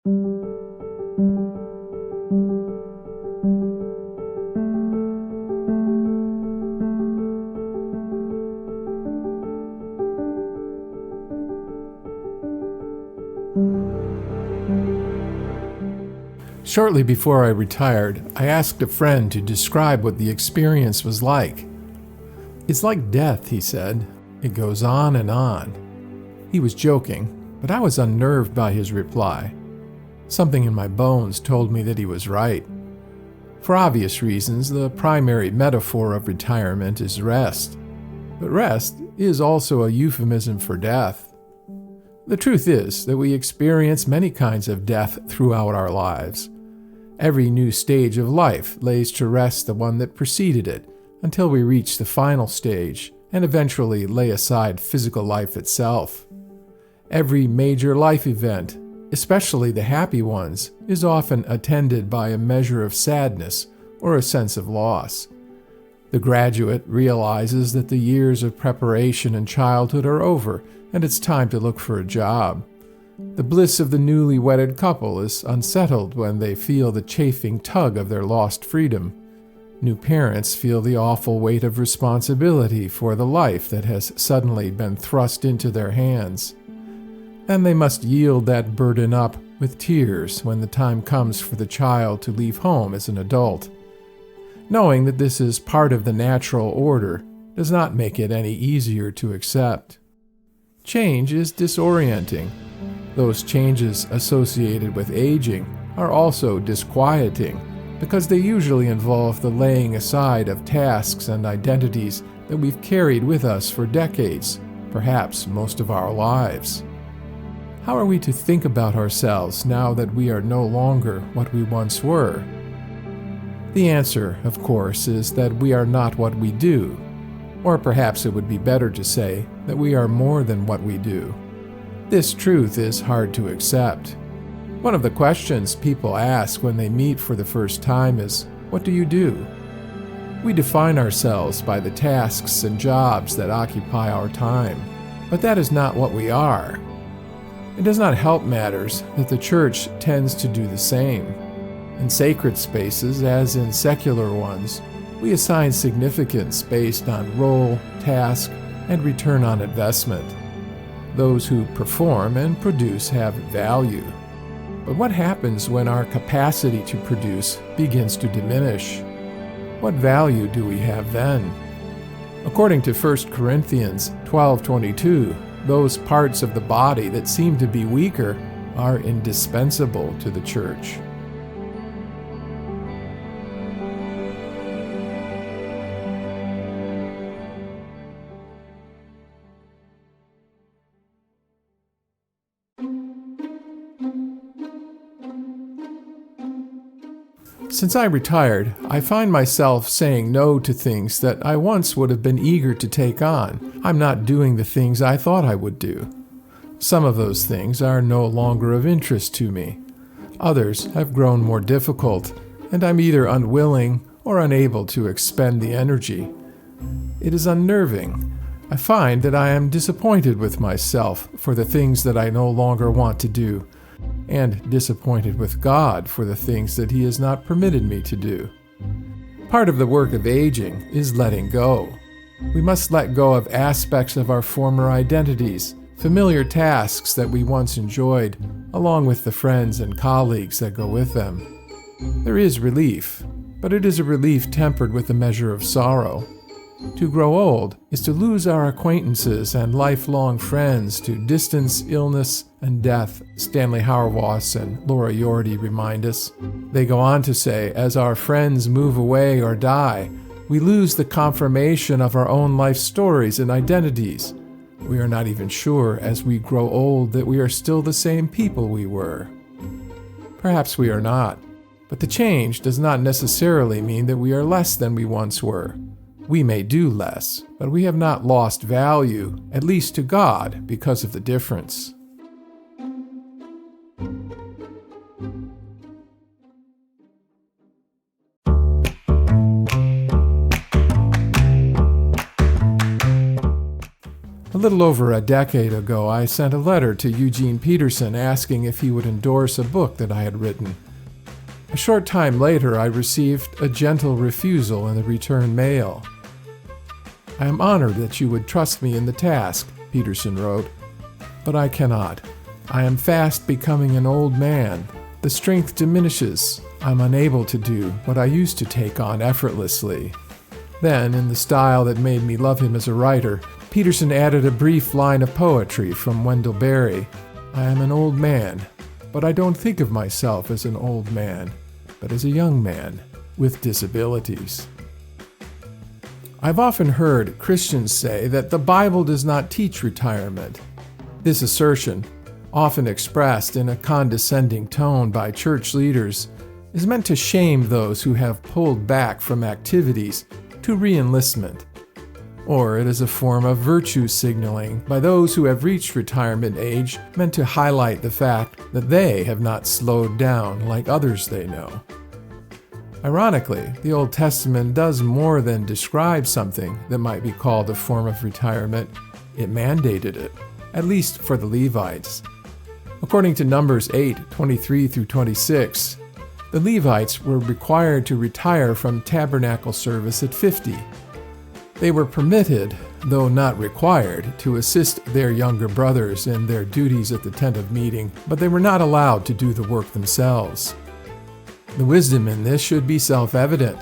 Shortly before I retired, I asked a friend to describe what the experience was like. "It's like death," he said. "It goes on and on." He was joking, but I was unnerved by his reply. Something in my bones told me that he was right. For obvious reasons, the primary metaphor of retirement is rest. But rest is also a euphemism for death. The truth is that we experience many kinds of death throughout our lives. Every new stage of life lays to rest the one that preceded it until we reach the final stage and eventually lay aside physical life itself. Every major life event, especially the happy ones, is often attended by a measure of sadness or a sense of loss. The graduate realizes that the years of preparation and childhood are over and it's time to look for a job. The bliss of the newly wedded couple is unsettled when they feel the chafing tug of their lost freedom. New parents feel the awful weight of responsibility for the life that has suddenly been thrust into their hands. And they must yield that burden up with tears when the time comes for the child to leave home as an adult. Knowing that this is part of the natural order does not make it any easier to accept. Change is disorienting. Those changes associated with aging are also disquieting because they usually involve the laying aside of tasks and identities that we've carried with us for decades, perhaps most of our lives. How are we to think about ourselves now that we are no longer what we once were? The answer, of course, is that we are not what we do, or perhaps it would be better to say that we are more than what we do. This truth is hard to accept. One of the questions people ask when they meet for the first time is, "What do you do?" We define ourselves by the tasks and jobs that occupy our time, but that is not what we are. It does not help matters that the church tends to do the same. In sacred spaces, as in secular ones, we assign significance based on role, task, and return on investment. Those who perform and produce have value. But what happens when our capacity to produce begins to diminish? What value do we have then? According to 1 Corinthians 12:22, those parts of the body that seem to be weaker are indispensable to the church. Since I retired, I find myself saying no to things that I once would have been eager to take on. I'm not doing the things I thought I would do. Some of those things are no longer of interest to me. Others have grown more difficult, and I'm either unwilling or unable to expend the energy. It is unnerving. I find that I am disappointed with myself for the things that I no longer want to do, and disappointed with God for the things that He has not permitted me to do. Part of the work of aging is letting go. We must let go of aspects of our former identities, familiar tasks that we once enjoyed, along with the friends and colleagues that go with them. There is relief, but it is a relief tempered with a measure of sorrow. To grow old is to lose our acquaintances and lifelong friends to distance, illness, and death, Stanley Hauerwas and Laura Yorty remind us. They go on to say, as our friends move away or die, we lose the confirmation of our own life stories and identities. We are not even sure as we grow old that we are still the same people we were. Perhaps we are not, but the change does not necessarily mean that we are less than we once were. We may do less, but we have not lost value, at least to God, because of the difference. A little over a decade ago, I sent a letter to Eugene Peterson asking if he would endorse a book that I had written. A short time later, I received a gentle refusal in the return mail. "I am honored that you would trust me in the task," Peterson wrote, "but I cannot. I am fast becoming an old man. The strength diminishes. I'm unable to do what I used to take on effortlessly." Then, in the style that made me love him as a writer, Peterson added a brief line of poetry from Wendell Berry. "I am an old man, but I don't think of myself as an old man, but as a young man with disabilities." I've often heard Christians say that the Bible does not teach retirement. This assertion, often expressed in a condescending tone by church leaders, is meant to shame those who have pulled back from activities to re-enlistment. Or it is a form of virtue signaling by those who have reached retirement age, meant to highlight the fact that they have not slowed down like others they know. Ironically, the Old Testament does more than describe something that might be called a form of retirement. It mandated it, at least for the Levites. According to Numbers 8:23 through 26, the Levites were required to retire from tabernacle service at 50. They were permitted, though not required, to assist their younger brothers in their duties at the tent of meeting, but they were not allowed to do the work themselves. The wisdom in this should be self-evident.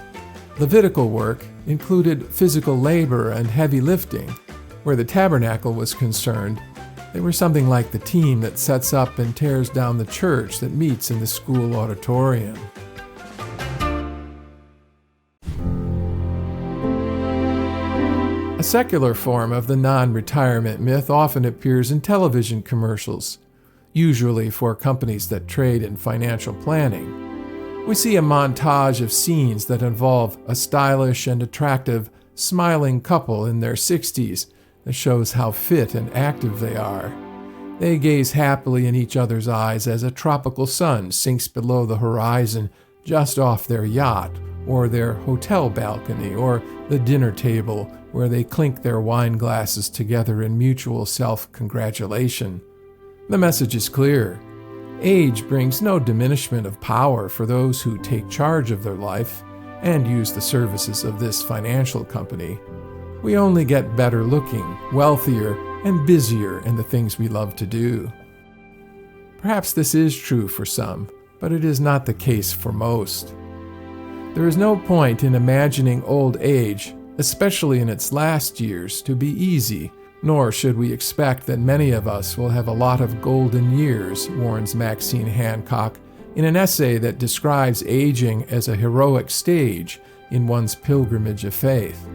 Levitical work included physical labor and heavy lifting. Where the tabernacle was concerned, they were something like the team that sets up and tears down the church that meets in the school auditorium. A secular form of the non-retirement myth often appears in television commercials, usually for companies that trade in financial planning. We see a montage of scenes that involve a stylish and attractive, smiling couple in their 60s that shows how fit and active they are. They gaze happily in each other's eyes as a tropical sun sinks below the horizon just off their yacht, or their hotel balcony, or the dinner table where they clink their wine glasses together in mutual self-congratulation. The message is clear. Age brings no diminishment of power for those who take charge of their life and use the services of this financial company. We only get better looking, wealthier, and busier in the things we love to do. Perhaps this is true for some, but it is not the case for most. There is no point in imagining old age, especially in its last years, to be easy, nor should we expect that many of us will have a lot of golden years, warns Maxine Hancock in an essay that describes aging as a heroic stage in one's pilgrimage of faith.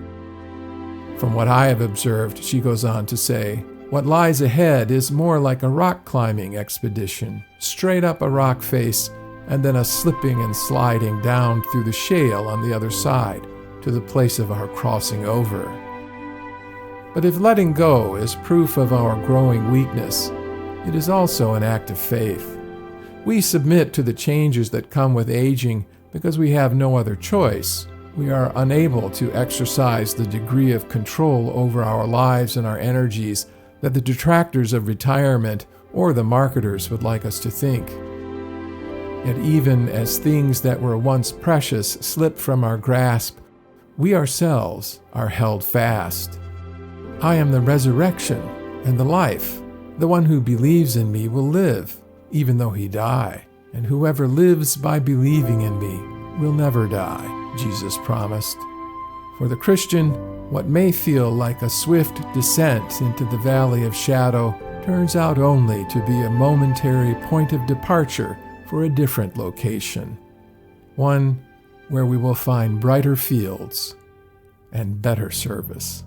From what I have observed, she goes on to say, what lies ahead is more like a rock climbing expedition, straight up a rock face, and then a slipping and sliding down through the shale on the other side to the place of our crossing over. But if letting go is proof of our growing weakness, it is also an act of faith. We submit to the changes that come with aging because we have no other choice. We are unable to exercise the degree of control over our lives and our energies that the detractors of retirement or the marketers would like us to think. Yet even as things that were once precious slip from our grasp, we ourselves are held fast. I am the resurrection and the life. The one who believes in me will live, even though he die. And whoever lives by believing in me will never die, Jesus promised. For the Christian, what may feel like a swift descent into the valley of shadow turns out only to be a momentary point of departure for a different location. One where we will find brighter fields and better service.